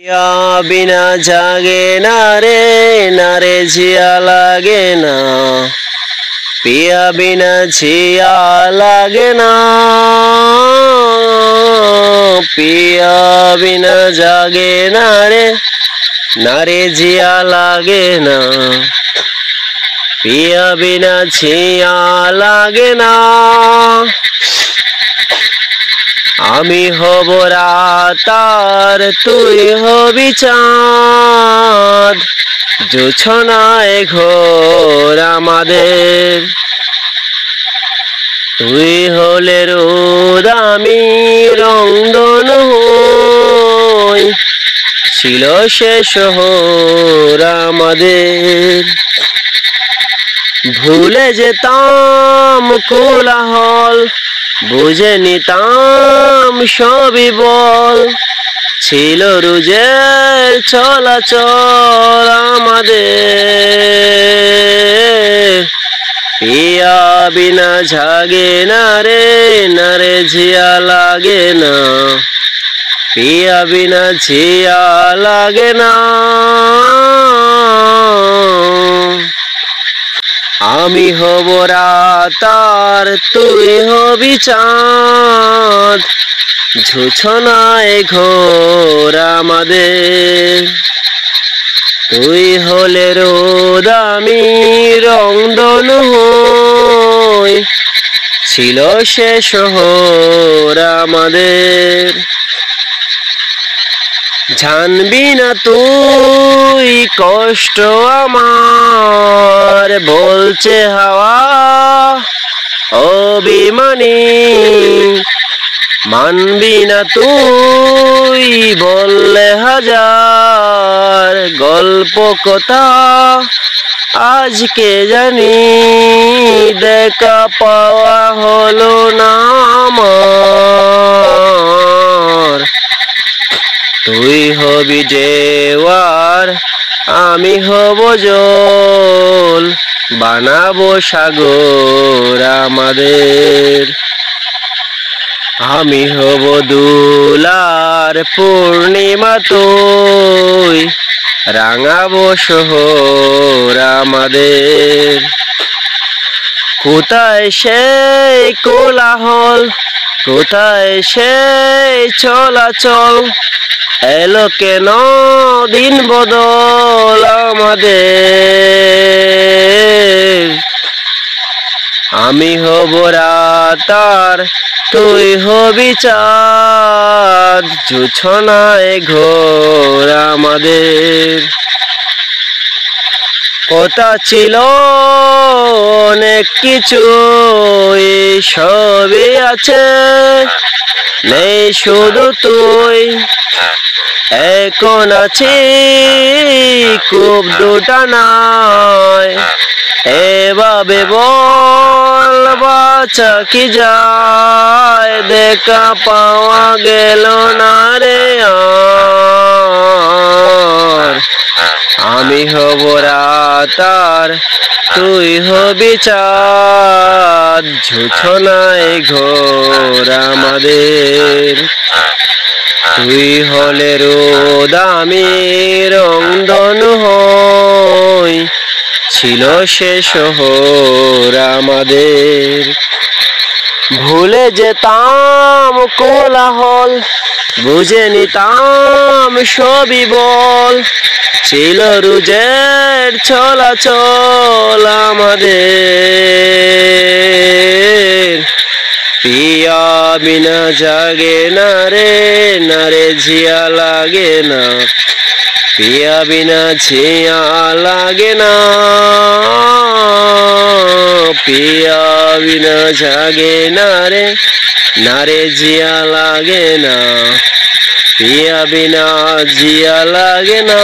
पिया बिना जागे ना रे जिया लागे ना। पिया बिना जिया लागे ना। पिया बिना जागे ना रे जिया लागे ना। पिया बिना जिया लागे ना। आमी हब रात আর তুই হবি চাঁদ। জোছনায় ঘোর আমাদের। তুই হলে রোদ আমি রংধন হই। ছিল সে শহর আমাদের। ভুলে যেতাম কোলাহল বুঝে নিতাম সবই বল। ছিল রোজের চলাচল আমাদের। পিয়া বিনা জাগে না রে জিয়া লাগে না। পিয়া বিনা জিয়া লাগে না। আমি হব রাত আর তুই হবি চাঁদ। জোছনায় ঘোর আমাদের। তুই হলে রোদ আমি রংধন হই। ছিল সে শহর আমাদের। জানবি না তুই কষ্ট আমার বলছে হাওয়া অভিমানী। মানবি না তুই বললে হাজার গল্প কথা আজকে জানি দেখা পাওয়া হলো না আমার। তুই হবি জেওয়ার আমি হব জল। বানাবো সাগর আমাদের। আমি হব দুলার পূর্ণিমা তুই রাঙাবো শহর আমাদের। কোথায় সেই কোলাহল কোথায় সেই চলাচল এলো কেন দিন বদল আমাদের। আমি হব রাত আর তুই হবি চাঁদ। জোছনায় ঘোর আমাদের। কথা ছিল অনেক কিছু সবই আছে নেই শুধু তুই। এখন আছি খুব দুটা নয়। এভাবে বল বাঁচা কি যায় দেখা পাওয়া গেল না রে আর। আমি হব রাত আর তুই হবি চাঁদ। জোছনায় ঘোর আমাদের। তুই হলে রোদ আমি রংধন হই। ছিল সে শহর আমাদের। ভুলে যেতাম কোলাহল বুঝে নিতাম সবই বল। ছিল রোজের চলাচল আমাদের। পিয়া বিনা জাগে না রে জিয়া লাগে না। পিয়া বিনা জিয়া লাগে না। পিয়া বিনা জাগে না রে জিয়া লাগে না। পিয়া বিনা জিয়া লাগে না।